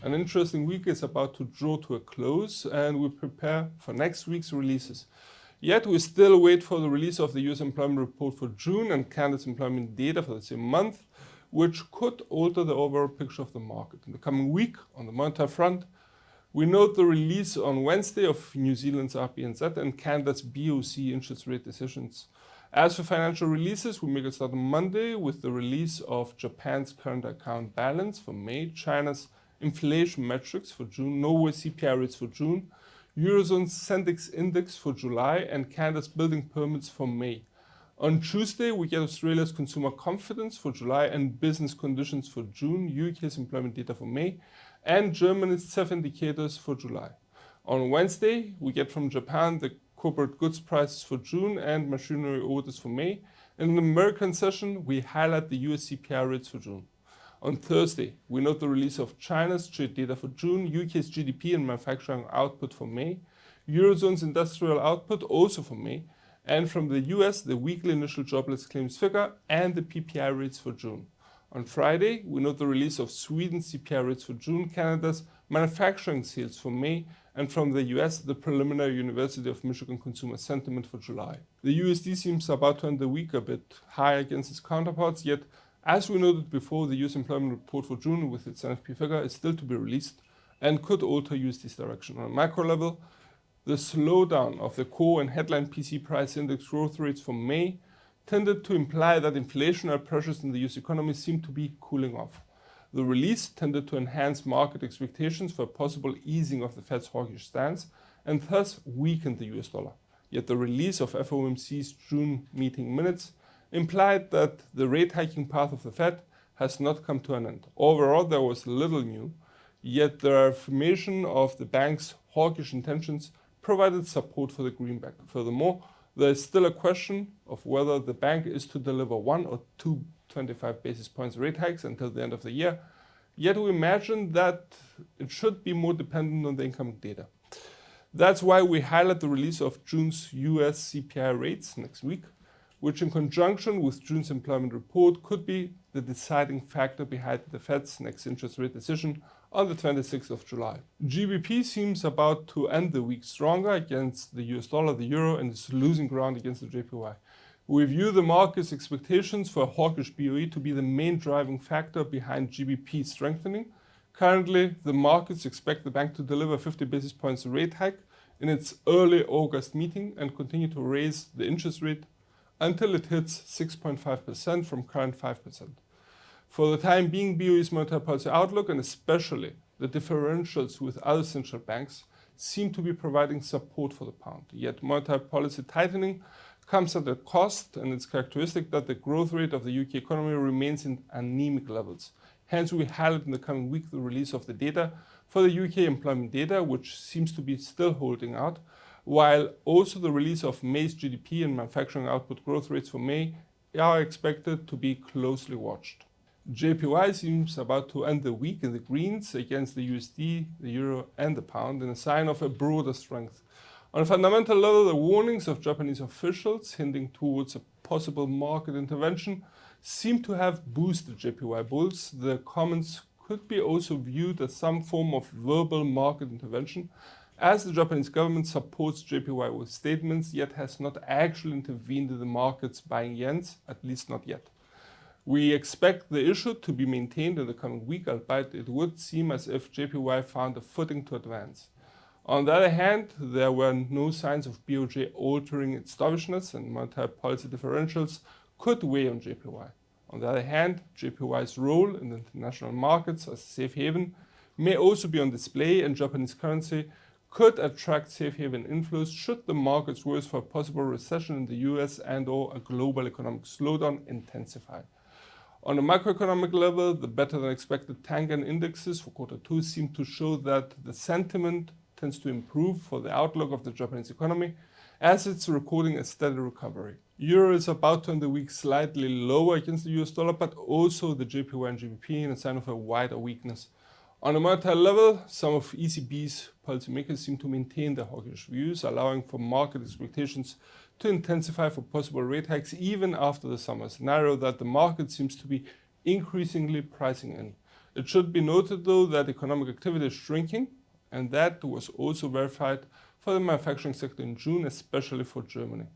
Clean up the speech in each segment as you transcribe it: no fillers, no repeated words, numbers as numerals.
An interesting week is about to draw to a close and we prepare for next week's releases. Yet we still wait for the release of the US employment report for June and Canada's employment data for the same month, which could alter the overall picture of the market. In the coming week, on the monetary front, we note the release on Wednesday of New Zealand's RBNZ and Canada's BOC interest rate decisions. As for financial releases, we make a start on Monday with the release of Japan's current account balance for May, China's inflation metrics for June, Norway's CPI rates for June, Eurozone's Sendix index for July, and Canada's building permits for May. On Tuesday, we get Australia's consumer confidence for July and business conditions for June, UK's employment data for May, and Germany's CEF indicators for July. On Wednesday, we get from Japan the corporate goods prices for June and machinery orders for May. In the American session, we highlight the US CPI rates for June. On Thursday, we note the release of China's trade data for June, UK's GDP and manufacturing output for May, Eurozone's industrial output also for May, and from the US, the weekly initial jobless claims figure and the PPI rates for June. On Friday, we note the release of Sweden's CPI rates for June, Canada's manufacturing sales for May, and from the US, the preliminary University of Michigan consumer sentiment for July. The USD seems about to end the week a bit high against its counterparts, yet as we noted before, the US employment report for June with its NFP figure is still to be released and could alter USD's direction. On a macro level, the slowdown of the core and headline PC price index growth rates for May tended to imply that inflationary pressures in the US economy seem to be cooling off. The release tended to enhance market expectations for a possible easing of the Fed's hawkish stance and thus weakened the US dollar. Yet the release of FOMC's June meeting minutes implied that the rate hiking path of the Fed has not come to an end. Overall, there was little new, yet the affirmation of the bank's hawkish intentions provided support for the greenback. Furthermore, there is still a question of whether the bank is to deliver 1 or 2 25 basis points rate hikes until the end of the year, yet we imagine that it should be more dependent on the incoming data. That's why we highlight the release of June's US CPI rates next week, which in conjunction with June's employment report could be the deciding factor behind the Fed's next interest rate decision on the 26th of July. GBP seems about to end the week stronger against the US dollar, the euro, and is losing ground against the JPY. We view the market's expectations for a hawkish BOE to be the main driving factor behind GBP strengthening. Currently, the markets expect the bank to deliver 50 basis points rate hike in its early August meeting and continue to raise the interest rate until it hits 6.5% from current 5%. For the time being, BOE's monetary policy outlook and especially the differentials with other central banks seem to be providing support for the pound. Yet monetary policy tightening comes at a cost, and it's characteristic that the growth rate of the UK economy remains in anemic levels. Hence, we highlight in the coming week the release of the data for the UK employment data, which seems to be still holding out, while also the release of May's GDP and manufacturing output growth rates for May are expected to be closely watched. JPY seems about to end the week in the greens against the USD, the euro, and the pound in a sign of a broader strength. On a fundamental level, the warnings of Japanese officials hinting towards a possible market intervention seem to have boosted JPY bulls. The comments could be also viewed as some form of verbal market intervention, as the Japanese government supports JPY with statements, yet has not actually intervened in the markets buying yens, at least not yet. We expect the issue to be maintained in the coming week, albeit it would seem as if JPY found a footing to advance. On the other hand, there were no signs of BOJ altering its dovishness, and monetary policy differentials could weigh on JPY. On the other hand, JPY's role in the international markets as a safe haven may also be on display, and Japanese currency could attract safe haven inflows should the markets worse for a possible recession in the US and/or a global economic slowdown intensify. On a macroeconomic level, the better than expected Tangan indexes for Q2 seem to show that the sentiment tends to improve for the outlook of the Japanese economy as it's recording a steady recovery. Euro is about to end the week slightly lower against the US dollar, but also the JPY and GBP in a sign of a wider weakness. On a monetary level, some of ECB's policymakers seem to maintain their hawkish views, allowing for market expectations to intensify for possible rate hikes even after the summer, scenario that the market seems to be increasingly pricing in. It should be noted though that economic activity is shrinking, and that was also verified for the manufacturing sector in June, especially for Germany.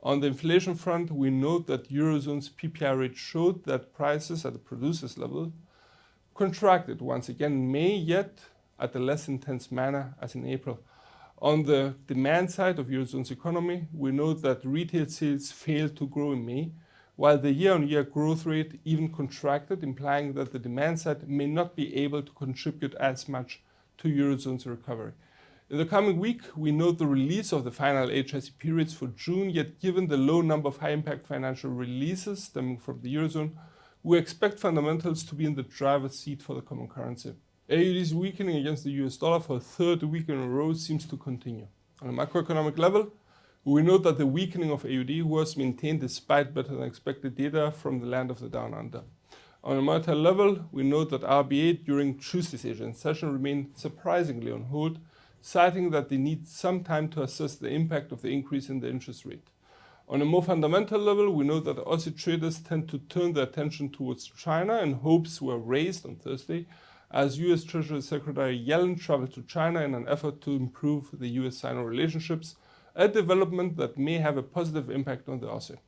On the inflation front, we note that Eurozone's PPI rate showed that prices at the producers level contracted once again in May, yet at a less intense manner as in April. On the demand side of Eurozone's economy, we note that retail sales failed to grow in May, while the year-on-year growth rate even contracted, implying that the demand side may not be able to contribute as much to Eurozone's recovery. In the coming week, we note the release of the final HICP rates for June, yet given the low number of high-impact financial releases stemming from the Eurozone, we expect fundamentals to be in the driver's seat for the common currency. AUD's weakening against the US dollar for a third week in a row seems to continue. On a macroeconomic level, we note that the weakening of AUD was maintained despite better than expected data from the land of the Down Under. On a monetary level, we note that RBA during Tuesday's Asian session remained surprisingly on hold, citing that they need some time to assess the impact of the increase in the interest rate. On a more fundamental level, we note that Aussie traders tend to turn their attention towards China, and hopes were raised on Thursday as US Treasury Secretary Yellen traveled to China in an effort to improve the US-Sino relationships, a development that may have a positive impact on the Aussie.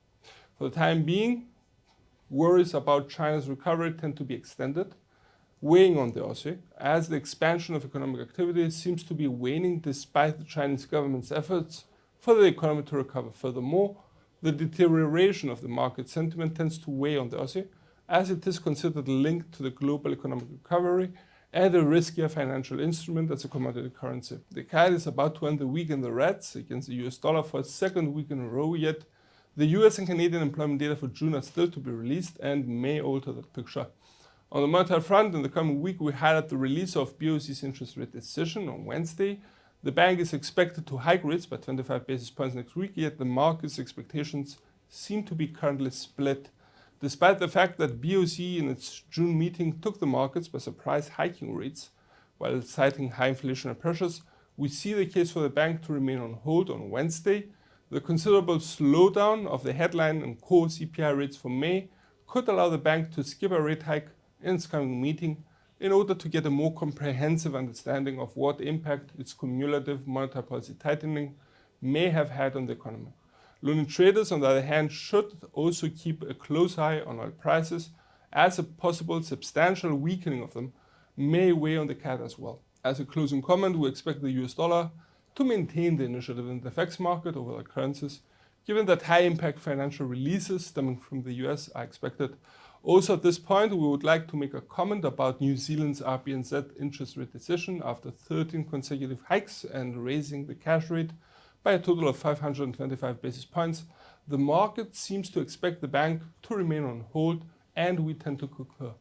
For the time being, worries about China's recovery tend to be extended, weighing on the Aussie, as the expansion of economic activity seems to be waning despite the Chinese government's efforts for the economy to recover. Furthermore, the deterioration of the market sentiment tends to weigh on the Aussie, as it is considered linked to the global economic recovery and a riskier financial instrument as a commodity currency. The CAD is about to end the week in the reds against the US dollar for a second week in a row, yet the US and Canadian employment data for June are still to be released and may alter that picture. On the monetary front, in the coming week, we highlight the release of BOC's interest rate decision on Wednesday. The bank is expected to hike rates by 25 basis points next week, yet the market's expectations seem to be currently split. Despite the fact that BOC in its June meeting took the markets by surprise hiking rates while citing high inflationary pressures, we see the case for the bank to remain on hold on Wednesday. The considerable slowdown of the headline and core CPI rates for May could allow the bank to skip a rate hike in its coming meeting in order to get a more comprehensive understanding of what impact its cumulative monetary policy tightening may have had on the economy. Looning traders, on the other hand, should also keep a close eye on oil prices, as a possible substantial weakening of them may weigh on the CAD as well. As a closing comment, we expect the US dollar to maintain the initiative in the FX market over other currencies, given that high-impact financial releases stemming from the US are expected. Also at this point, we would like to make a comment about New Zealand's RBNZ interest rate decision after 13 consecutive hikes and raising the cash rate by a total of 525 basis points. The market seems to expect the bank to remain on hold, and we tend to concur.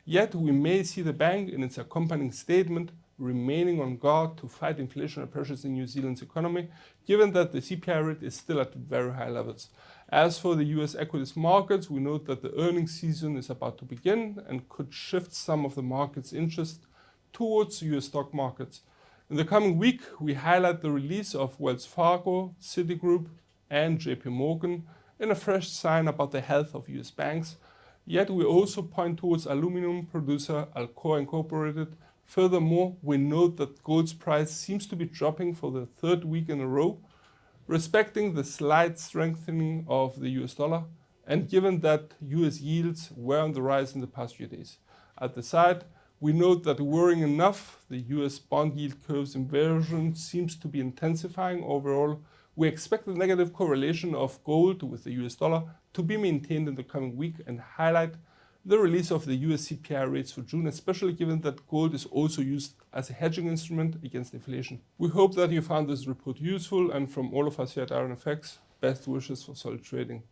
Yet we may see the bank in its accompanying statement remaining on guard to fight inflationary pressures in New Zealand's economy, given that the CPI rate is still at very high levels. As for the US equities markets, we note that the earnings season is about to begin and could shift some of the market's interest towards US stock markets. In the coming week, we highlight the release of Wells Fargo, Citigroup, and JP Morgan in a fresh sign about the health of US banks. Yet we also point towards aluminum producer Alcoa Incorporated. Furthermore, we note that gold's price seems to be dropping for the third week in a row, respecting the slight strengthening of the US dollar, and given that US yields were on the rise in the past few days. At the side, we note that worrying enough, the US bond yield curve's inversion seems to be intensifying overall. We expect the negative correlation of gold with the US dollar to be maintained in the coming week and highlight the release of the US CPI rates for June, especially given that gold is also used as a hedging instrument against inflation. We hope that you found this report useful, and from all of us here at IronFX, best wishes for solid trading.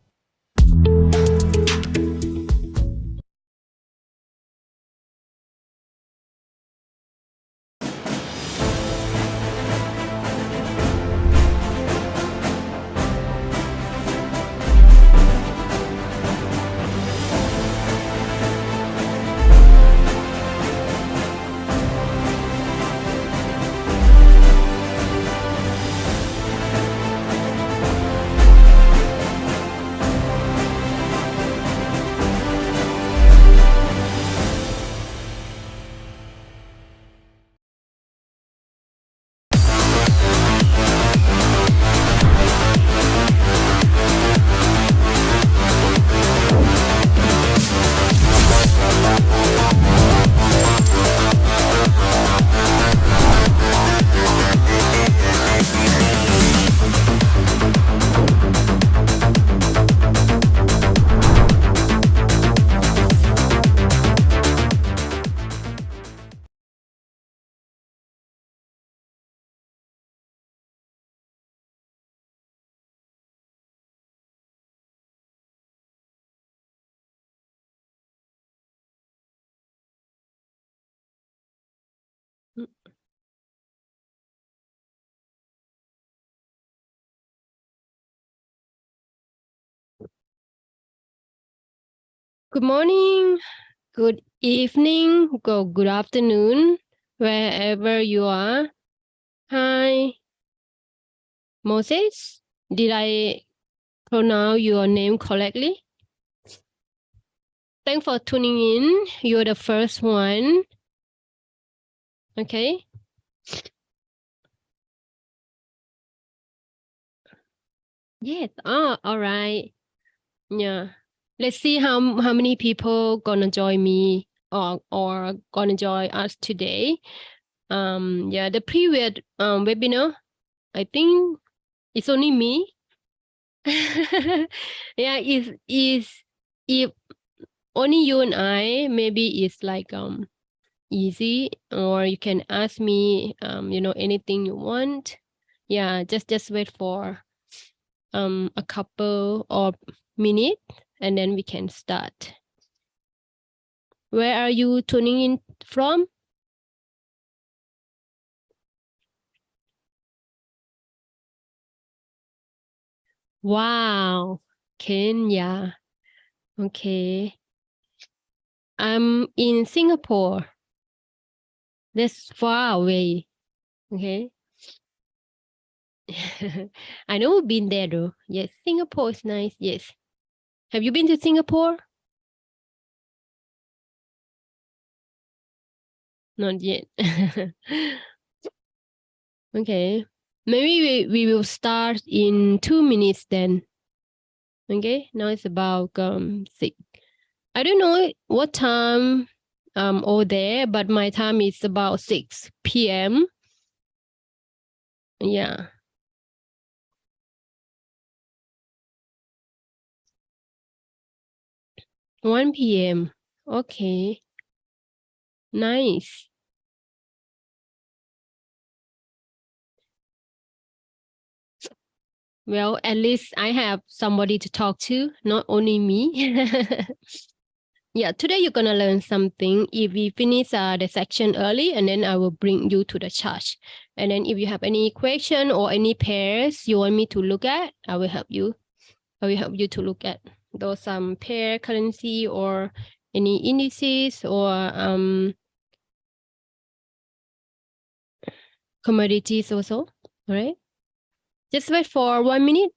Good morning, good evening, good afternoon, wherever you are. Hi, Moses. Did I pronounce your name correctly? Thanks for tuning in. You're the first one. Okay. Yes. Oh, all right. Yeah. Let's see how many people gonna join me or gonna join us today. Yeah, the previous webinar, I think it's only me. Yeah, if only you and I, maybe it's like easy, or you can ask me anything you want. Yeah, just wait for a couple of minutes and then we can start. Where are you tuning in from? Wow, Kenya. Okay. I'm in Singapore. That's far away. Okay. I know we've been there though. Yes, Singapore is nice. Yes. Have you been to Singapore? Not yet. Okay. Maybe we will start in 2 minutes then. Okay. Now it's about 6. I don't know what time over there, but my time is about 6 p.m. Yeah. 1 p.m. Okay. Nice. Well, at least I have somebody to talk to, not only me. Yeah, today you're gonna learn something. If we finish the section early, and then I will bring you to the chart. And then if you have any question or any pairs you want me to look at, I will help you. I will help you to look at those pair currency or any indices or commodities also. All right. Just wait for 1 minute.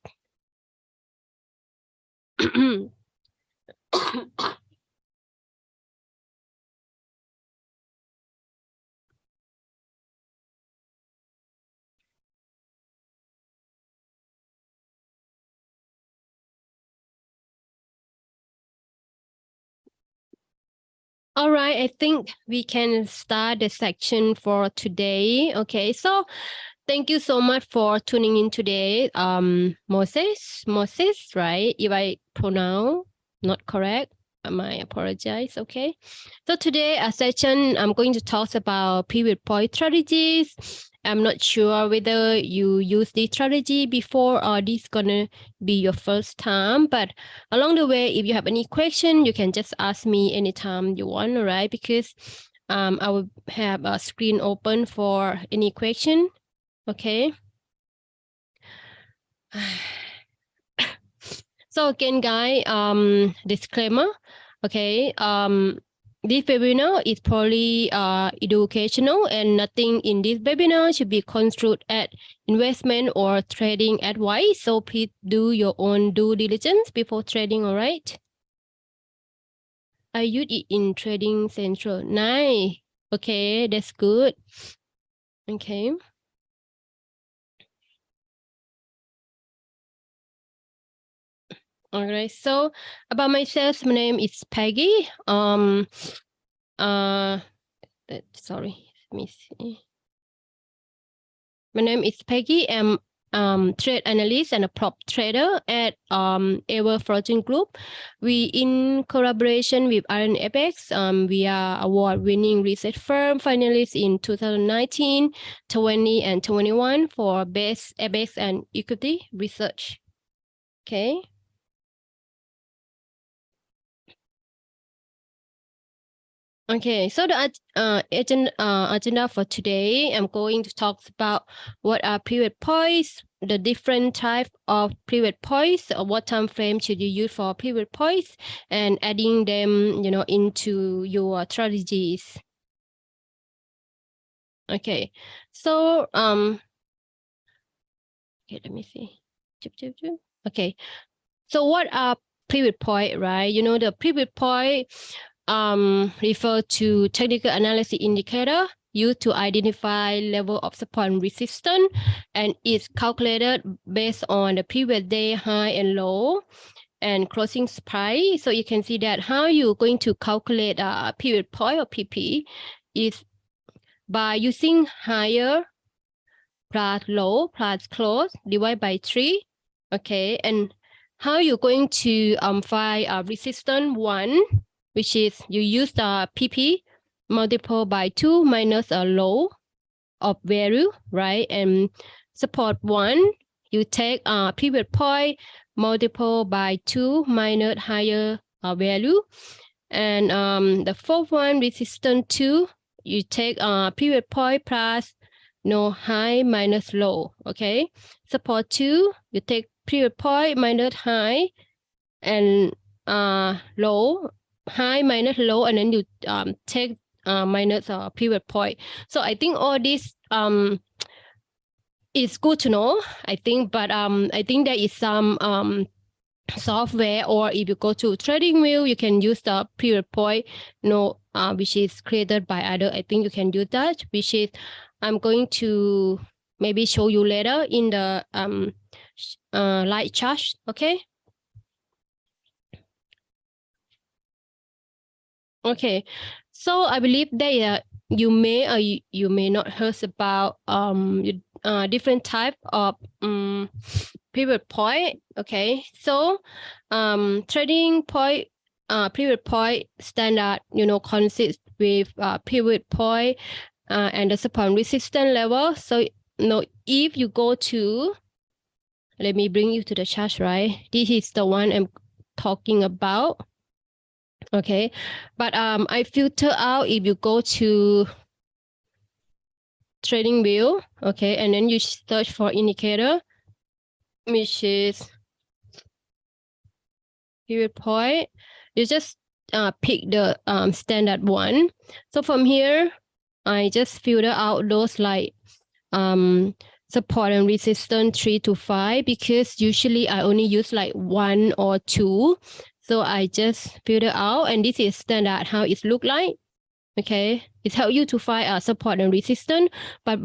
All right, I think we can start the section for today. Okay, so thank you so much for tuning in today. Moses, right? If I pronounce not correct, I apologize. Okay, so today a session I'm going to talk about pivot point strategies. I'm not sure whether you use this strategy before or this gonna be your first time, but along the way, if you have any question, you can just ask me anytime you want, all right? Because I will have a screen open for any question. Okay. So again, guys, disclaimer. Okay. This webinar is purely educational, and nothing in this webinar should be construed as investment or trading advice. So please do your own due diligence before trading. All right. I use it in Trading Central. Nice. Okay, that's good. Okay. All right. So about myself, my name is Peggy. Sorry, let me see. My name is Peggy. I'm trade analyst and a prop trader at Ever Fortune Group. We in collaboration with IronFX. We are award-winning research firm finalists in 2019, 20, and 21 for best FX and equity research. Okay. Okay, so the agenda for today, I'm going to talk about what are pivot points, the different type of pivot points, or what time frame should you use for pivot points, and adding them, into your strategies. Okay, so okay, let me see. Okay, so what are pivot point, right? The pivot point refer to technical analysis indicator used to identify level of support and resistance, and it's calculated based on the previous day high and low and closing price. So you can see that how you're going to calculate a pivot point or PP is by using higher plus low plus close divided by 3. Okay, and how you're going to find a resistance 1, which is you use the PP multiple by 2 minus a low of value, right? And support 1, you take a pivot point multiple by 2 minus higher value. And the fourth one, resistance 2, you take a pivot point plus high minus low. Okay, support 2, you take pivot point minus high and low, high minus low, and then you take minus pivot point. So I think all this is good to know, I think, but I think there is some software, or if you go to TradingView, you can use the pivot point, which is created by other. I think you can do that, which is I'm going to maybe show you later in the light chart. Okay. Okay, so I believe that you may or you may not heard about different type of pivot point. Okay, so trading point pivot point standard consists with pivot point and the support and resistance level. So if you go to, let me bring you to the chart, right? This is the one I'm talking about. Okay, but I filter out if you go to TradingView, okay, and then you search for indicator, which is pivot point. You just pick the standard one. So from here, I just filter out those like support and resistance 3 to 5, because usually I only use like 1 or 2. So I just filter out, and this is standard how it look like. Okay, it helps you to find support and resistance, but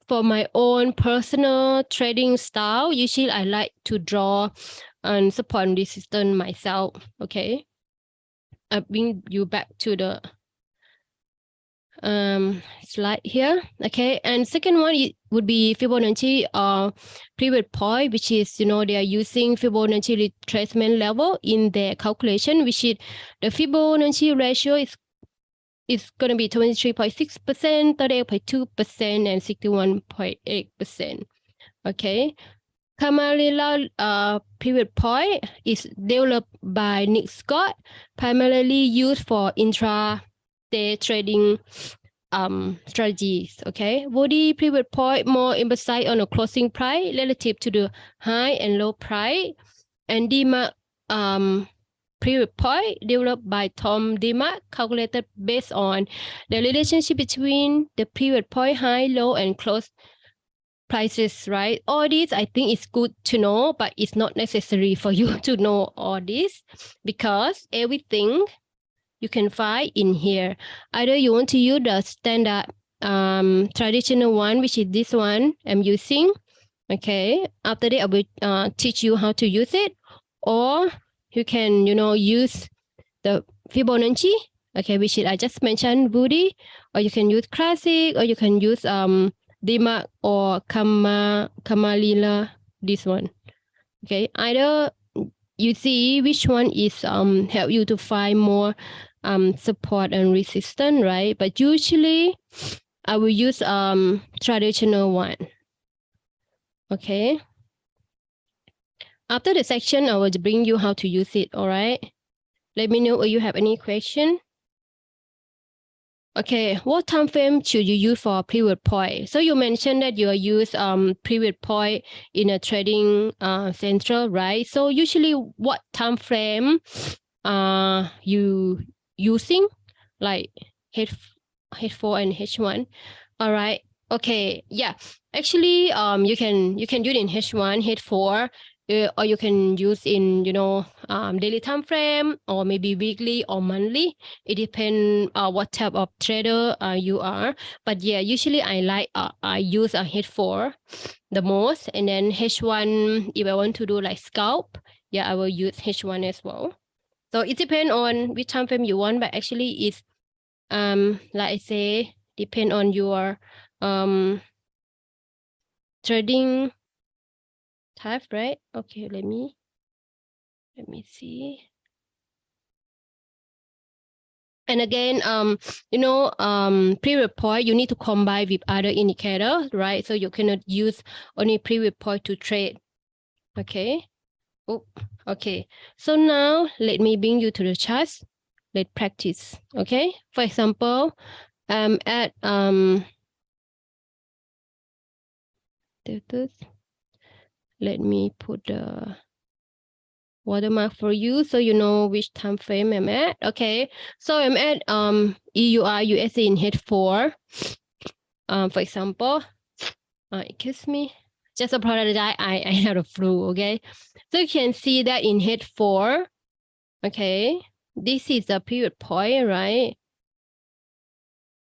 for my own personal trading style, usually I like to draw and support and resistance myself. Okay, I bring you back to the slide here. Okay, and second one would be Fibonacci pivot point, which is they are using Fibonacci retracement level in their calculation, which is the Fibonacci ratio is going to be 23.6%, 38.2%, and 61.8%. Okay, Camarilla pivot point is developed by Nick Scott, primarily used for intra-day trading strategies. Okay, Woody pivot point more emphasize on the closing price relative to the high and low price, and DMARC pivot point developed by Tom DMARC, calculated based on the relationship between the pivot point high, low, and close prices, right? All this I think is good to know, but it's not necessary for you to know all this, because everything you can find in here. Either you want to use the standard traditional one, which is this one I'm using. Okay, after that I will teach you how to use it, or you can use the Fibonacci, okay, which is I just mentioned, Woody, or you can use classic, or you can use DMARC or Camarilla, this one. Okay, either you see which one is help you to find more support and resistance, right? But usually I will use traditional one. Okay, after the section I will bring you how to use it. All right, let me know if you have any question. Okay, what time frame should you use for pivot point? So you mentioned that you use pivot point in a trading central, right? So usually, what time frame you using, like H4 and H1? All right. Okay. Yeah. Actually, you can use in H1, H4, or you can use in daily time frame, or maybe weekly or monthly. It depends what type of trader you are. But yeah, usually I use a H4 the most, and then H1 if I want to do like scalp. Yeah, I will use H1 as well. So it depends on which time frame you want, but actually it's like I say, depend on your trading type, right? Okay, let me see. And again, period point you need to combine with other indicator, right? So you cannot use only period point to trade. Okay. Oh, okay. So now let me bring you to the charts. Let's practice. Okay. For example, at let me put the watermark for you so you know which time frame I'm at. Okay, so I'm at EUR USD in H4. For example, excuse me, just apologize. I had a flu. Okay, so you can see that in H4. Okay, this is the period point, right?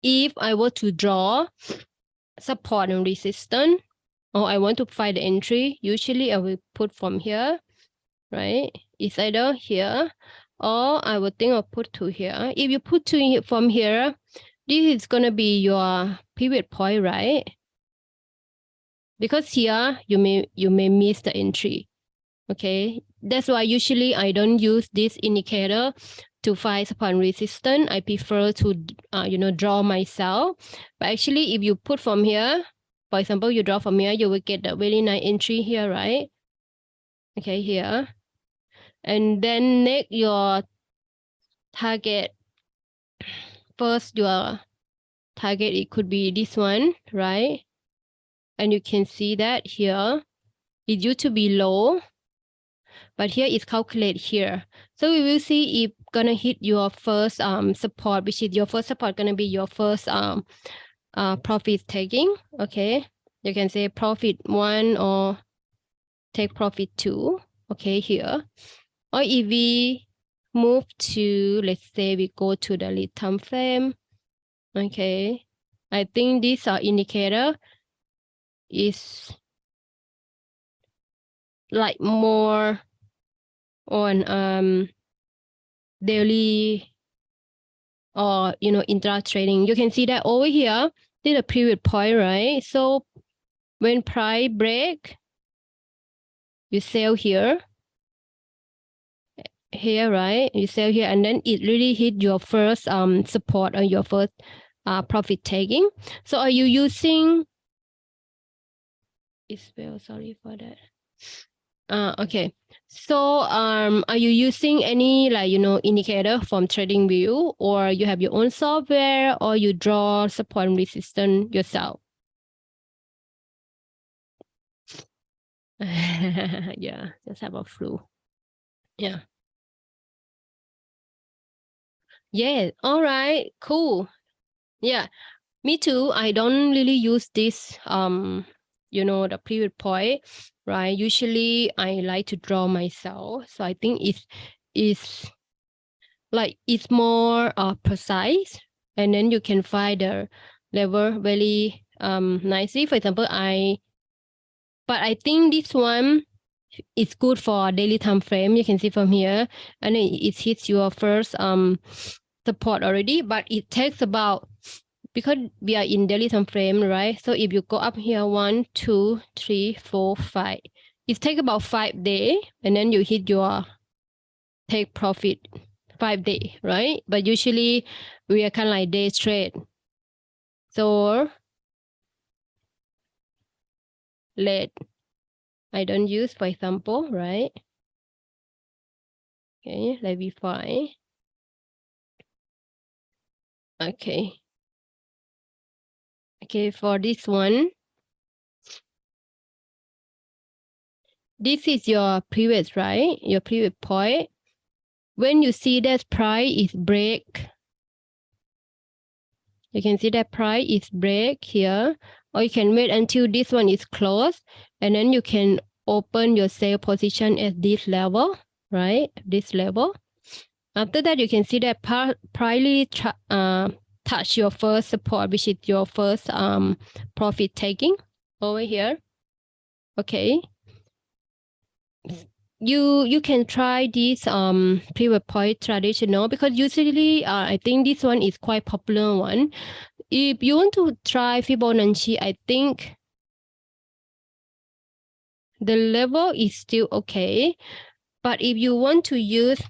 If I were to draw support and resistance, or I want to find the entry, usually I will put from here, right? It's either here, or I would think I'll put to here. If you put to from here, this is gonna be your pivot point, right? Because here you may miss the entry. Okay, that's why usually I don't use this indicator to find support and resistance. I prefer to draw myself. But actually, if you put from here, for example, you draw from here, you will get a very nice entry here, right? Okay, here. And then next your target. First, your target, it could be this one, right? And you can see that here, it used to be low, but here it's calculated here. So we will see if gonna hit your first support, which is your first support gonna be your first profit taking. Okay, you can say profit 1 or take profit 2. Okay, here. Or if we move to, let's say we go to the lead time frame. Okay, I think this indicator is like more on daily or intra trading. You can see that over here, this is a pivot point, right? So when price break, you sell here, right? You sell here, and then it really hit your first support or your first profit taking. So are you using? Well, sorry for that. Okay. So are you using any indicator from TradingView, or you have your own software, or you draw support and resistance yourself? Yeah, just have a flu. Yeah. Yeah. All right. Cool. Yeah. Me too. I don't really use this the pivot point, right? Usually I like to draw myself. So I think it's it's more precise, and then you can find the level very nicely. For example, I think this one is good for daily time frame. You can see from here, and it hits your first support already, but it takes about, because we are in daily time frame, right? So if you go up here 1, 2, 3, 4, 5, it takes about 5 days, and then you hit your take profit 5 days, right? But usually we are kind of like day trade. So I don't use, for example, right? Okay, let me find. Okay, Okay, for this one, this is your previous, right? Your previous point. When you see that price is break, you can see that price is break here, or you can wait until this one is closed, and then you can open your sale position at this level, right? This level. After that, you can see that price touch your first support, which is your first profit taking over here. Okay. You can try this pivot point traditional, because usually I think this one is quite popular one. If you want to try Fibonacci, I think the level is still okay. But if you want to use,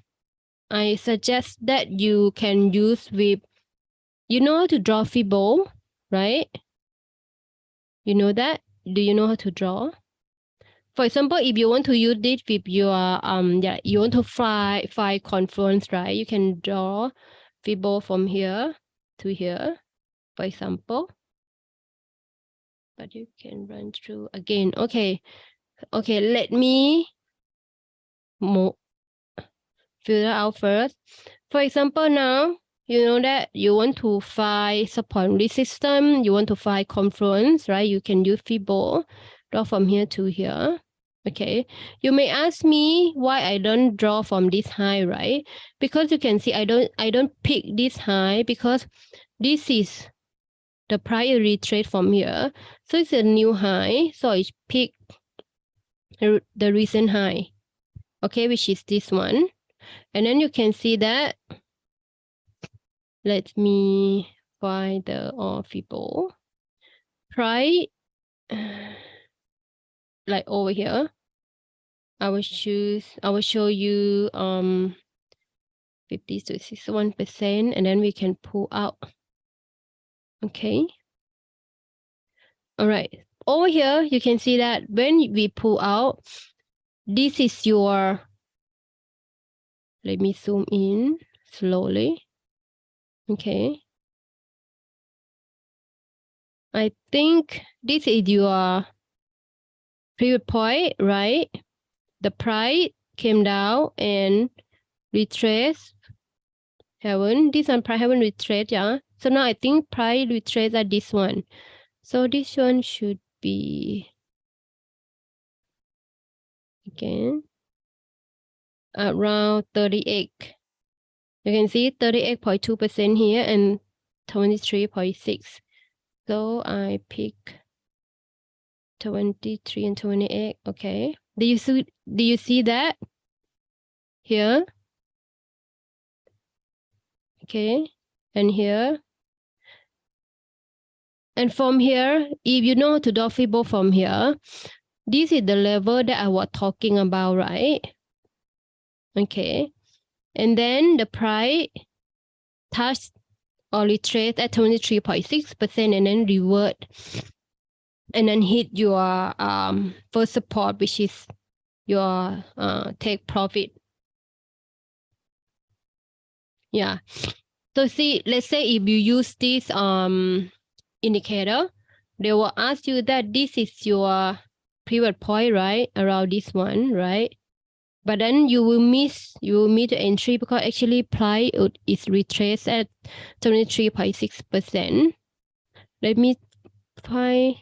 I suggest that you can use with, you know how to draw Fibo, right? You know that? Do you know how to draw? For example, if you want to use this with your you want to find confluence, right? You can draw Fibo from here to here, for example. But you can run through again. Okay, let me figure out first. For example, now you know that you want to find support resistance, you want to find confluence, right? You can use Fibo, draw from here to here. Okay, you may ask me why I don't draw from this high, right? Because you can see I don't pick this high, because this is the prior retrace from here, so it's a new high, so I pick the recent high, okay, which is this one. And then you can see that, let me find the Fibo price, like over here. I will show you 50 to 61%, and then we can pull out. Okay. All right. Over here, you can see that when we pull out, this is your, let me zoom in slowly. Okay. I think this is your previous point, right? The price came down and retraced. This one price haven't retraced, yeah. So now I think price retraced at this one. So this one should be, again, around 38. You can see 38.2% here and 23.6. So I pick 23 and 28. Okay. Do you see that here? Okay. And here. And from here, if you know how to draw Fibo from here, this is the level that I was talking about, right? Okay. And then the price touched or retrace at 23.6% and then revert and then hit your first support, which is your take profit. Yeah. So see, let's say if you use this indicator, they will ask you that this is your pivot point, right? Around this one, right? But then you will miss the entry, because actually price is retraced at 23.6%. Let me find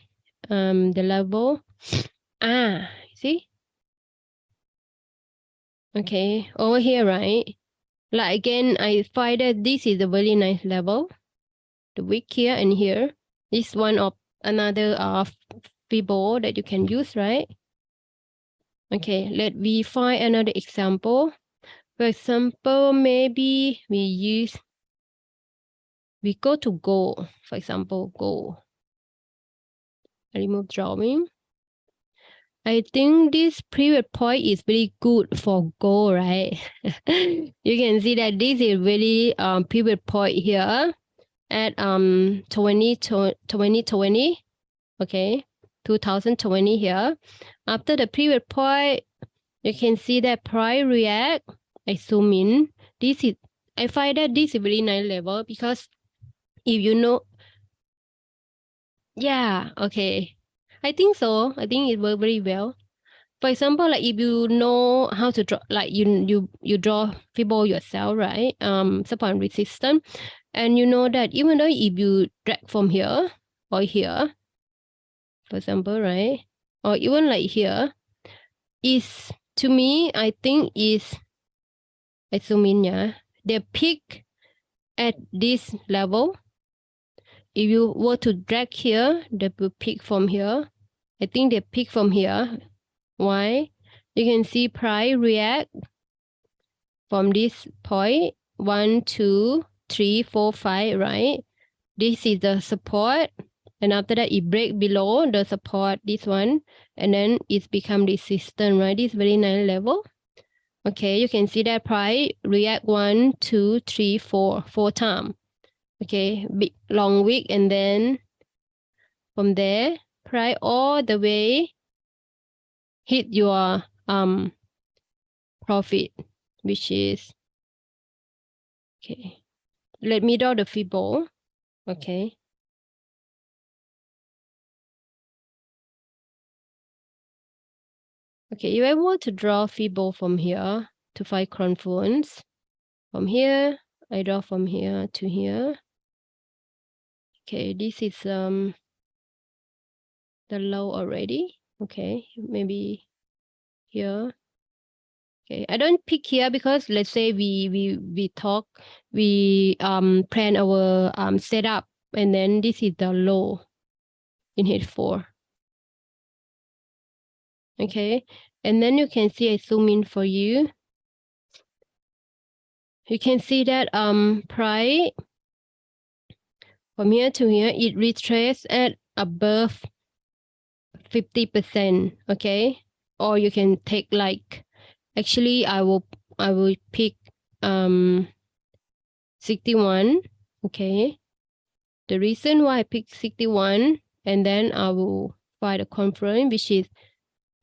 the level. See? Okay, over here, right? Like again, I find that this is a very nice level. The wick here and here. This one of another Fibo that you can use, right? Okay, let me find another example. For example, maybe we go to gold. For example, gold. I remove drawing. I think this previous point is very good for gold, right? You can see that this is really previous point here at 2020. Okay, 2020 here. After the previous point, you can see that price react. I zoom in. I find that this is very nice level, because if you know, Yeah, okay. I think so. I think it worked very well. For example, like if you know how to draw, like you draw Fibo yourself, right? Support and resistance, and you know that even though if you drag from here or here, for example, right, or even like here, is to me, I think is I zoom in, yeah, they peak at this level. If you were to drag here, they will peak from here. I think they peak from here. Why? You can see price react from this point 1, 2, 3, 4, 5, right? This is the support, and after that it break below the support, this one, and then it's become resistance, right? This very nice level. Okay, you can see that price react 1, 2, 3, 4 times. Okay, big long wick, and then from there price all the way hit your profit, which is okay. Let me draw the Fibo. Okay. Okay, if I want to draw Fibo from here to find confluence, from here, I draw from here to here. Okay, this is the low already. Okay, maybe here. Okay, I don't pick here because let's say we talk, we plan our setup, and then this is the low in H4. Okay, and then you can see I zoom in for you. You can see that price from here to here it retraces at above 50%. Okay, or you can take like, actually I will pick 61. Okay, the reason why I pick 61, and then I will find a confluence, which is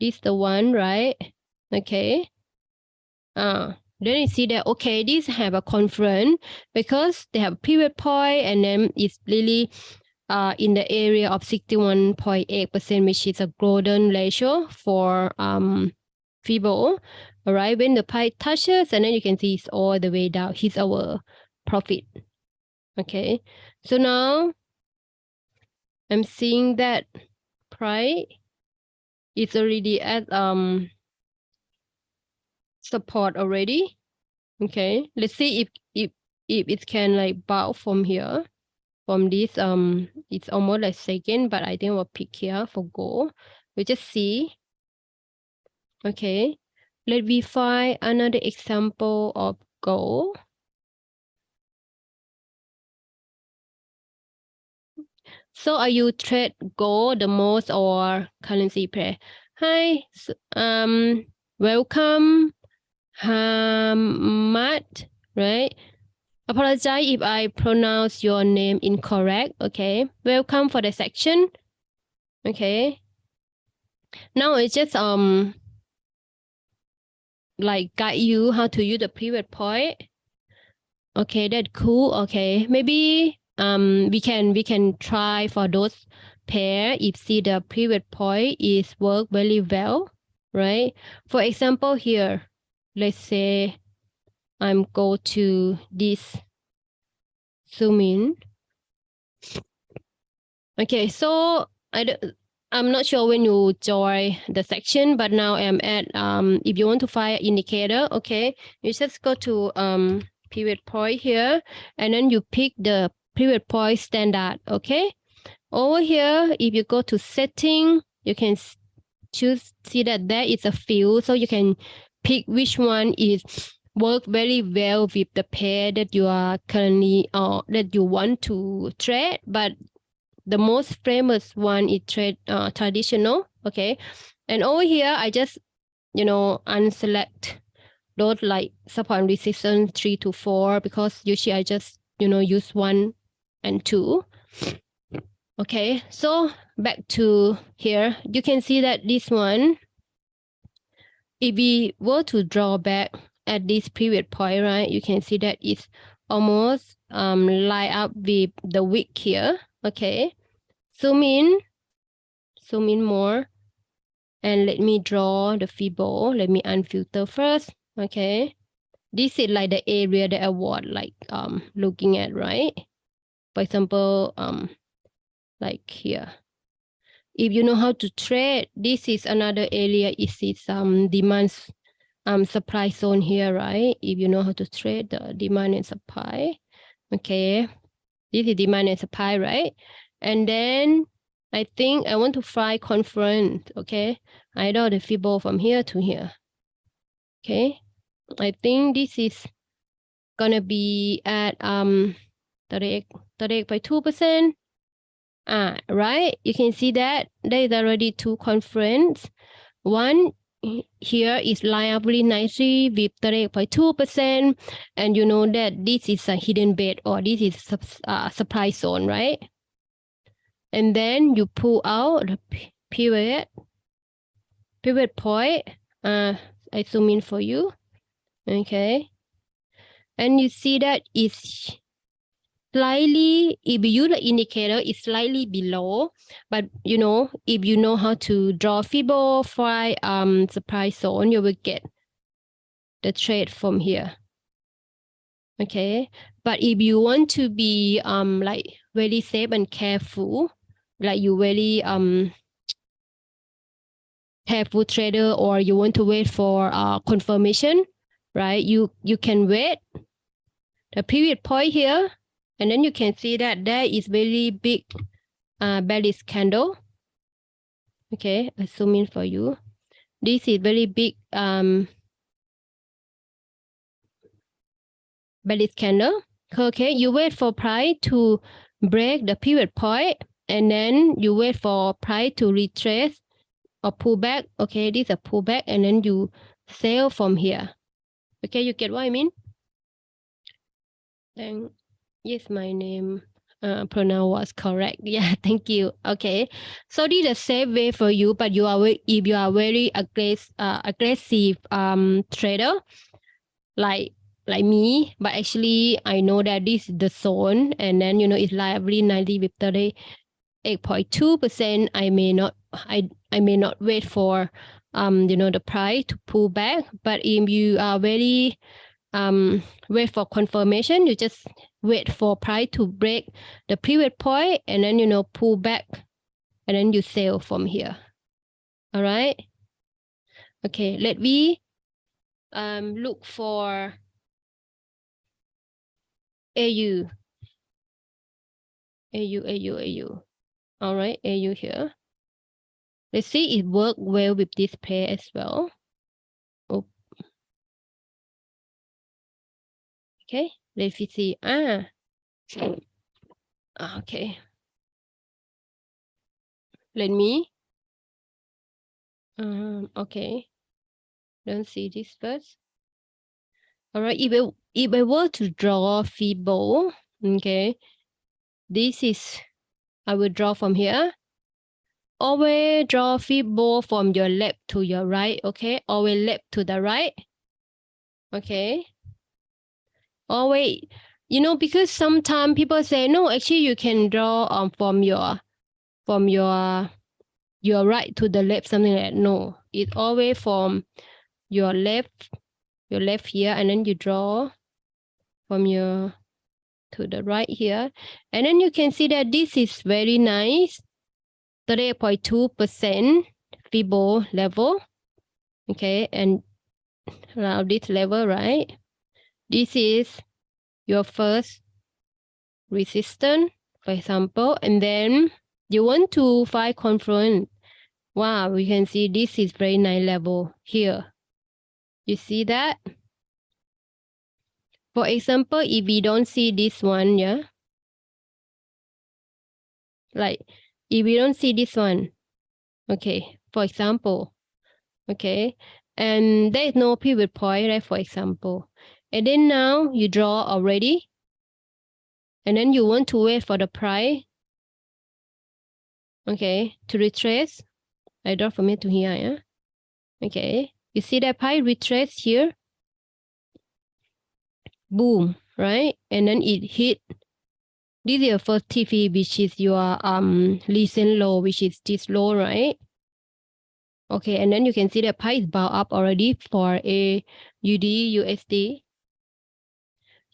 this the one, right? Okay. Then you see that, okay, these have a confluence because they have a pivot point, and then it's really in the area of 61.8%, which is a golden ratio for Fibo. All right, when the pie touches, and then you can see it's all the way down. Here's our profit. Okay, so now I'm seeing that price is already at support already. Okay, let's see if it can like bounce from here, from this it's almost like second, but I think we'll pick here for gold. We just see. Okay, let me find another example of gold. So are you trade gold the most or currency pair? Hi, welcome, Hamad, right? Apologize if I pronounce your name incorrect. Okay, welcome for the section. Okay, now it's just like guide you how to use the pivot point. Okay, that's cool. Okay, maybe we can try for those pair if see the pivot point is work very well, right? For example, here, let's say I'm go to this zoom in. Okay, so I'm not sure when you join the section, but now I'm at if you want to find indicator, okay, you just go to pivot point here, and then you pick the pivot point standard. Okay, over here, if you go to setting, you can see that there is a field, so you can pick which one is work very well with the pair that you are currently or that you want to trade. But the most famous one is trade traditional. Okay, and over here I just unselect those like support and resistance 3 to 4, because usually I just use 1 and 2. Okay, so back to here, you can see that this one, if we were to draw back at this pivot point, right, you can see that it's almost line up with the wick here. Okay, zoom in more, and let me draw the Fibo. Let me unfilter first. Okay, this is like the area that I want like looking at, right? For example, like here. If you know how to trade, this is another area. It is demand supply zone here, right? If you know how to trade the demand and supply. Okay, this is demand and supply, right? And then I think I want to find confluence. Okay, I draw the Fibo from here to here. Okay, I think this is gonna be at 38 by 2%. Right, you can see that there is already two confluence. One here is line up really nicely with 38.2%, and you know that this is a hidden bed, or this is supply zone, right? And then you pull out the pivot point. I zoom in for you. Okay, and you see that it's slightly, if you use the indicator, it's slightly below. But you know, if you know how to draw Fibo for supply zone, you will get the trade from here. Okay, but if you want to be like very safe and careful, like you very careful trader, or you want to wait for confirmation, right? You can wait the pivot point here, and then you can see that there is very big bearish candle. Okay, I zoom in for you. This is very big bearish candle. Okay, you wait for price to break the pivot point, and then you wait for price to retrace or pull back. Okay, this is a pullback, and then you sell from here. Okay, you get what I mean? Then yes, my name pronoun was correct. Yeah, thank you. Okay, so this is a safe way for you, but you are if you are very aggressive trader, like me, but actually I know that this is the zone, and then you know it's lively 90 with 38.2%. I may not wait for you know the price to pull back, but if you are very wait for confirmation, you just wait for price to break the previous point, and then you know pull back, and then you sell from here. All right, okay, let me look for AU. All right, AU here. Let's see it work well with this pair as well. Oh. Okay, let's see. Okay. Let me. Okay. Don't see this first. All right. If I were to draw Fibo, okay, this is, I will draw from here. Always draw Fibo from your left to your right. Okay. Always left to the right. Okay. Always, you know, because sometimes people say no. Actually, you can draw from your right to the left, something like that. No, it's always from your left here, and then you draw from your to the right here, and then you can see that this is very nice, 38.2% Fibo level. Okay, and around this level, right? This is your first resistance, for example, and then you want to find confluence. Wow, we can see this is very nice level here. You see that? For example, if we don't see this one, yeah, like if we don't see this one, okay, for example, okay, and there is no pivot point, right, for example, and then now you draw already, and then you want to wait for the price, okay, to retrace. I draw from here to here, yeah, okay, you see that price retrace here, boom, right, and then it hit This is your first TP, which is your recent low, which is this low, right? Okay, and then you can see the price is bound up already for a USD.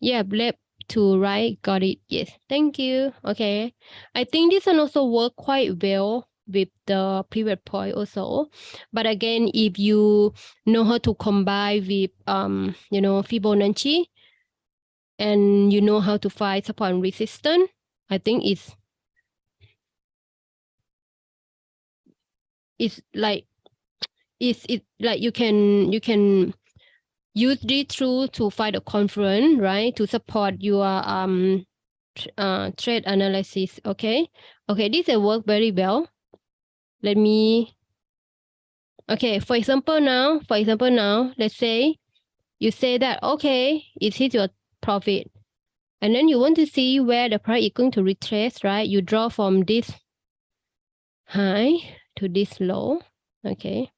Yeah, left to right, got it. Yes, thank you. Okay, I think this one also work quite well with the pivot point also. But again, if you know how to combine with Fibonacci, and you know how to find support and resistance, I think it's like you can use this tool to find a confluence, right, to support your trade analysis. Okay, this will work very well. Let me. Okay, for example now, let's say you say that okay, it hit your profit, and then you want to see where the price is going to retrace, right? You draw from this high to this low. Okay,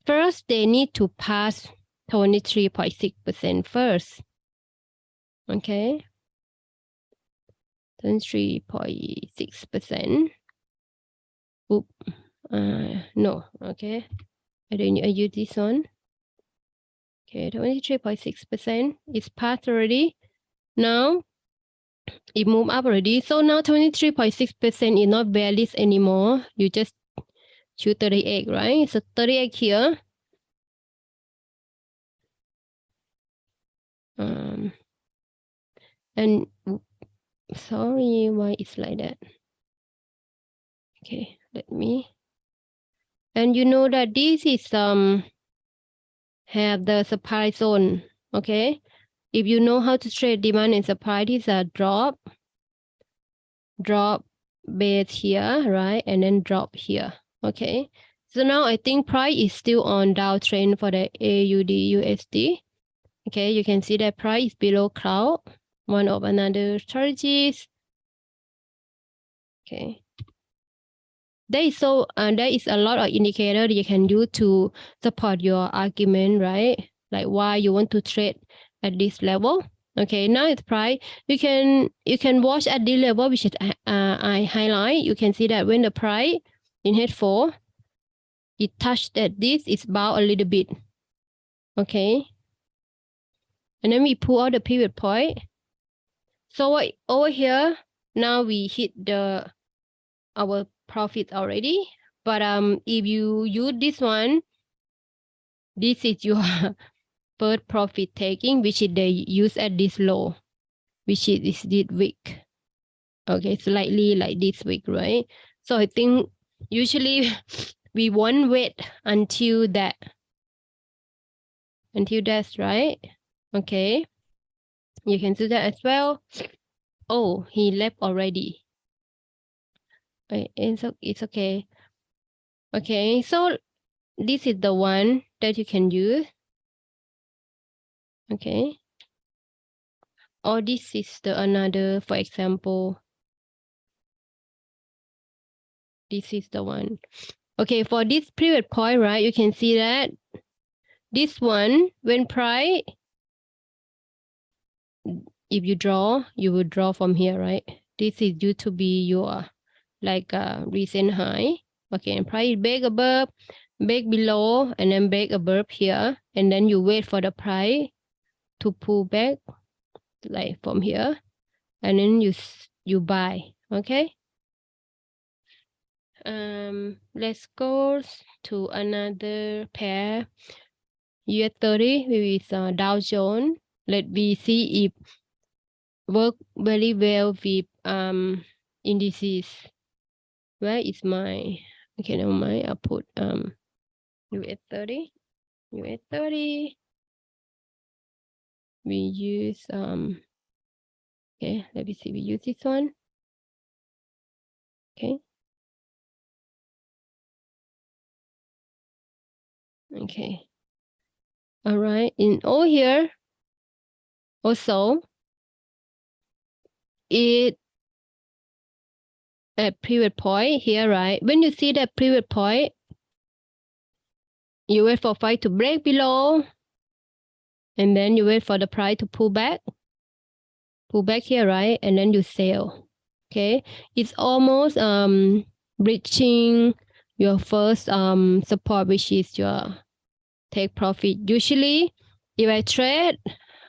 first they need to pass 23.6% first. Okay, 23.6%. Oop, no, okay. I use this one. Okay, 23.6% is passed already. Now it moved up already. So now 23.6% is not valid anymore. You just choose 38, right? So 38 here. And sorry, why it's like that? Okay, let me. And you know that this is have the supply zone. Okay, if you know how to trade demand and supply, this is a drop base here, right? And then drop here. Okay, so now I think price is still on downtrend for the AUD USD. Okay, you can see that price is below cloud, one of another strategies. Okay, there is a lot of indicator you can use to support your argument, right? Like why you want to trade at this level. Okay, now it's price. You can watch at this level, which is I highlight. You can see that when the price in H4, it touched at this, it's bound a little bit. Okay, and then we pull out the pivot point. So over here, now we hit our profit already. But if you use this one, this is your first profit taking, which is they use at this low, which is this week. Okay, slightly like this week, right? So I think usually we won't wait until that's right. Okay, you can do that as well. Oh, he left already. It's okay. Okay, so this is the one that you can use. Okay. Or this is the another, for example, this is the one. Okay, for this pivot point, right, you can see that this one, when price, if you draw, you will draw from here, right? This is due to be your like recent high. Okay, and price break above, break below, and then break above here, and then you wait for the price to pull back, like from here, and then you buy. Okay. Let's go to another pair. US 30 with Dow Jones. Let me see if work very well with indices. Where is my, okay, never mind. I'll put US 30. US 30. We use okay, let me see. We use this one. Okay. Okay. All right. In all here, also, it at pivot point here, right? When you see that pivot point, you wait for price to break below, and then you wait for the price to pull back. pull back here, right? And then you sell. Okay, it's almost reaching your first support, which is your take profit. Usually, if I trade,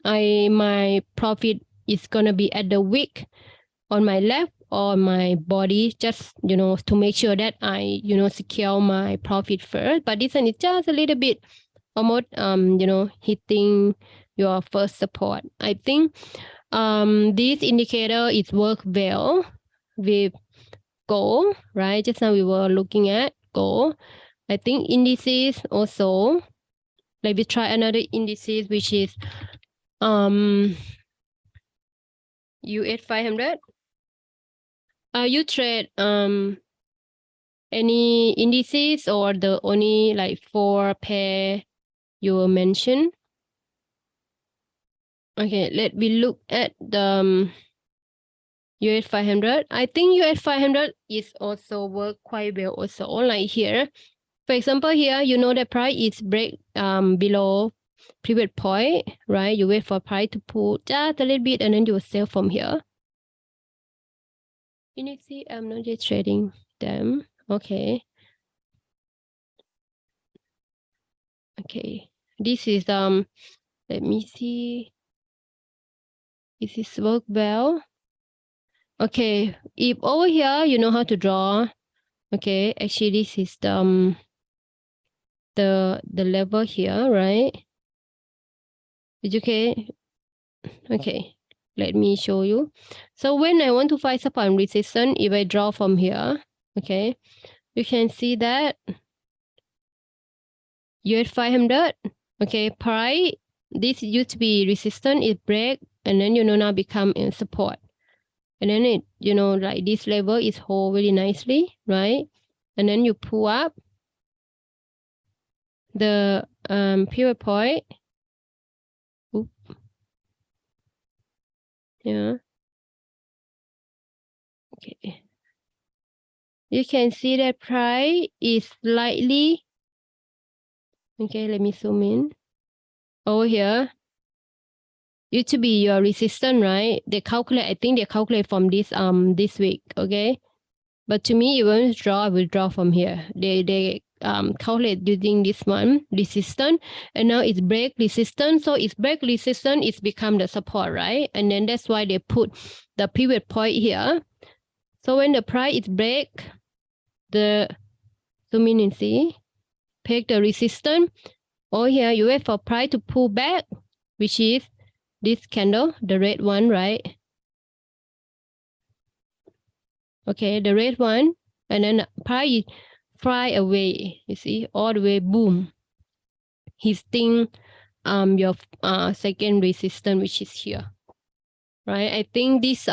my profit is gonna be at the wick on my left or my body, just to make sure that I secure my profit first. But this one is just a little bit almost hitting your first support. I think this indicator is work well with gold, right? Just now we were looking at gold. I think indices also, like we try another indices, which is US 500. You trade any indices or the only like 4 pair you mentioned? Okay, let me look at the US 500. I think US 500 is also work quite well also. Like here, for example, here the price is break below previous point, right? You wait for price to pull just a little bit and then you will sell from here. You need to see I'm not just trading them. Okay. Okay. This is let me see. Is this work well? Okay. If over here you know how to draw. Okay, actually this is the level here, right? Is okay? Okay. Let me show you. So when I want to find support and resistance, if I draw from here, okay, you can see that US 500, okay, price, this used to be resistance, it break, and then now become a support. And then it, like this level is hold very nicely, right? And then you pull up the pivot point. Oop. Yeah. Okay. You can see that price is slightly, okay, let me zoom in. Over here, used to be your resistance, right? They calculate, I think they calculate from this week, okay? But to me, if I want to draw, I will draw from here. They calculate using this one, resistance, and now it's break resistance. So it's break resistance, it's become the support, right? And then that's why they put the pivot point here. So when the price is break, the zoom in and see, pick the resistance. Over here, you wait for price to pull back, which is this candle, the red one, right? Okay, the red one, and then the price fly away. You see, all the way, boom. Hitting your second resistance, which is here, right? I think this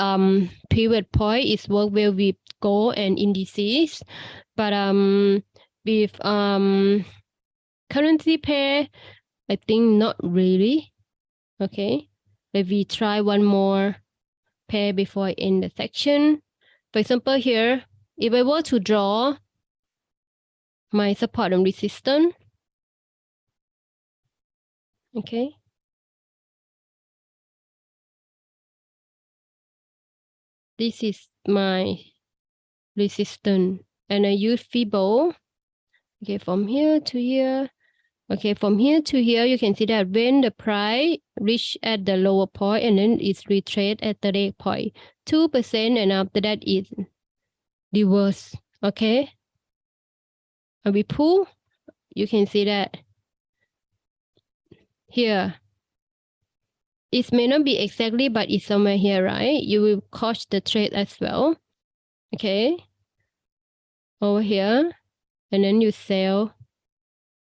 pivot point is work well with gold and indices, but with currency pair, I think not really. Okay, let me try one more pair before I end the section. For example, here, if I were to draw my support and resistance, okay, this is my resistance, and I use Fibo. Okay, from here to here. Okay, from here to here, you can see that when the price reach at the lower point and then it's retrace at the break point, 2%, and after that it's reverse. Okay, and we pull, you can see that here. It may not be exactly, but it's somewhere here, right? You will catch the trade as well. Okay, over here, and then you sell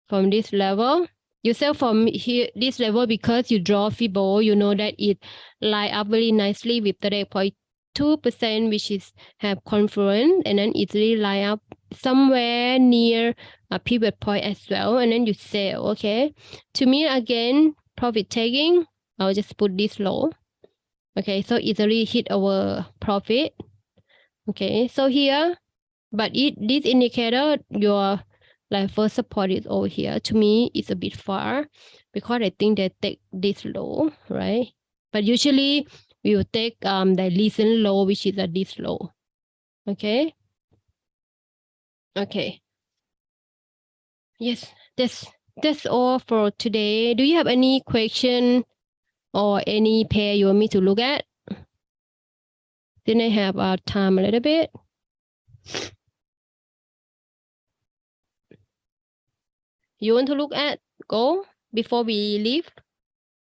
from this level. You sell from here this level because you draw Fibo. You know that it line up very nicely with the rate point 2%, which is have confluence, and then it really line up somewhere near a pivot point as well, and then you sell. Okay, to me again, profit taking, I'll just put this low. Okay, so it really hit our profit. Okay, so here, but this indicator, your like first support is over here. To me, it's a bit far because I think they take this low, right? But usually we will take the recent low, which is this low. Okay. Okay. Yes, that's all for today. Do you have any question or any pair you want me to look at? Then I have time a little bit. You want to look at gold before we leave?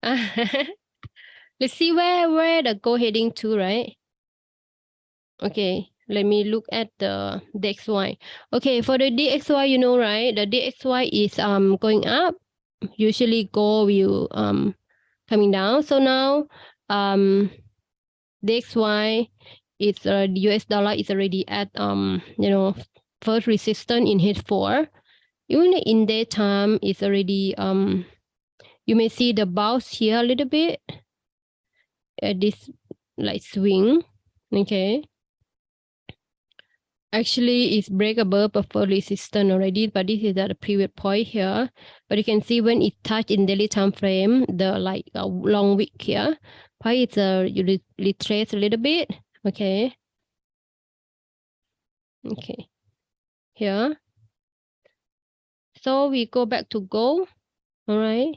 Let's see where the gold heading to, right? Okay, let me look at the DXY. Okay, for the DXY, you know, right? The DXY is going up. Usually gold will coming down. So now DXY is US dollar is already at first resistance in H4. Even in daytime it's already you may see the bounce here a little bit at this like swing. Okay. Actually, it's break above buffer resistance already, but this is at the previous point here. But you can see when it touch in daily time frame, the like long wick here, probably it's you retrace a little bit. Okay. Okay. Here. So we go back to gold. All right.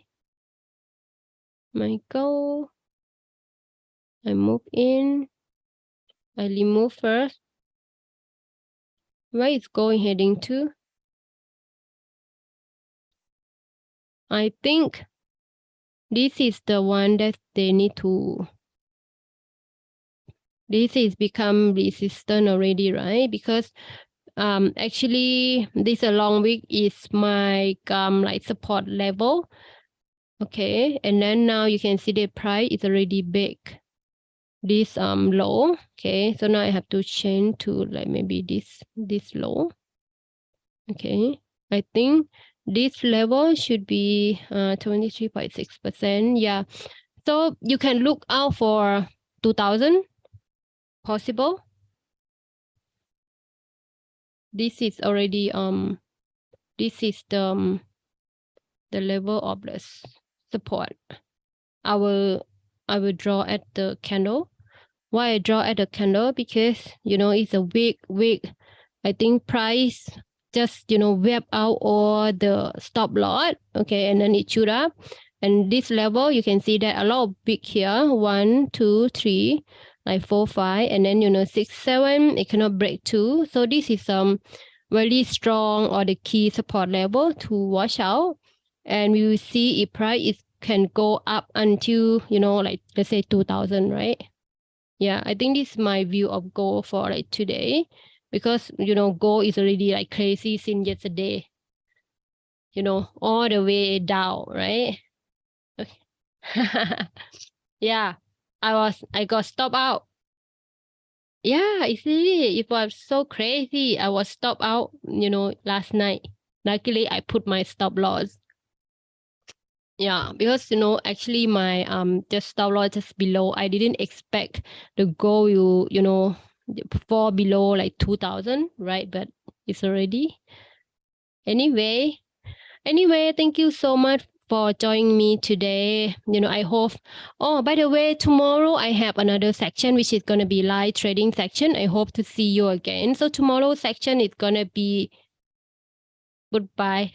My gold. I move in. I remove first. Where is gold heading to? I think this is the one that they need to. This is become resistant already, right? Because actually this long wick is my like support level. Okay, and then now you can see the price is already big. This low. Okay, so now I have to change to like maybe this low. Okay, I think this level should be 23.6%. Yeah, so you can look out for 2000 possible. This is already this is the level of the support. I will draw at the candle. Why I draw at the candle? Because it's a weak. I think price just web out all the stop loss. Okay, and then it shoot up. And this level, you can see that a lot of big here. 1, 2, 3, like 4, 5, and then 6, 7. It cannot break 2. So this is very strong or the key support level to watch out. And we will see if price can go up until like let's say 2000, right? Yeah, I think this is my view of gold for like today, because gold is already like crazy since yesterday, all the way down, right? Okay. Yeah, I got stopped out. Yeah, it's really, it was so crazy. I was stopped out, last night. Luckily, I put my stop loss. Yeah, because actually my just stop loss just below. I didn't expect the gold will fall below like 2000, right? But it's already. Anyway, thank you so much for joining me today. I hope. Oh, by the way, tomorrow I have another section which is gonna be live trading section. I hope to see you again. So tomorrow section is gonna be goodbye.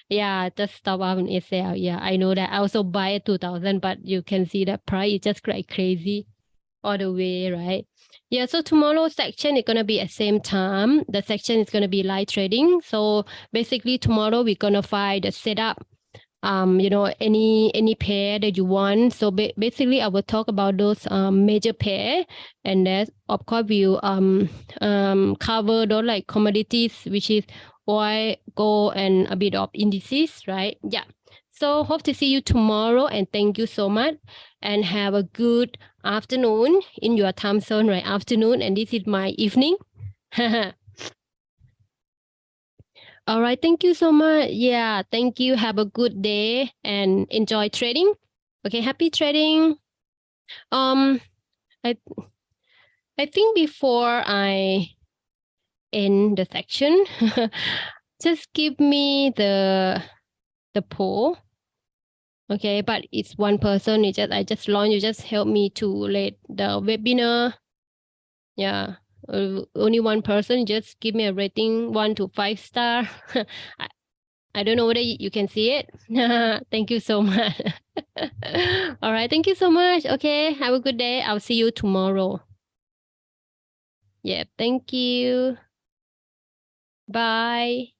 Yeah, just stop up in SL. Yeah, I know that. I also buy at 2000, but you can see that price is just like crazy all the way, right? Yeah, so tomorrow's section is gonna be at same time. The section is gonna be live trading. So basically tomorrow we're gonna find the setup. Any pair that you want. So basically I will talk about those major pair, and that of course we'll cover those like commodities, which is oil, gold, and a bit of indices, right? Yeah. So hope to see you tomorrow, and thank you so much, and have a good afternoon in your time zone, right? Afternoon, and this is my evening. All right. Thank you so much. Yeah. Thank you. Have a good day and enjoy trading. Okay. Happy trading. I think before I end the section, just give me the poll. Okay, but it's one person. I just launched. You just help me to lead the webinar. Yeah, only one person. Just give me a rating 1 to 5 star. I don't know whether you can see it. Thank you so much. All right, thank you so much. Okay, have a good day. I'll see you tomorrow. Yeah, thank you. Bye.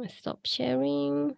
Stop sharing.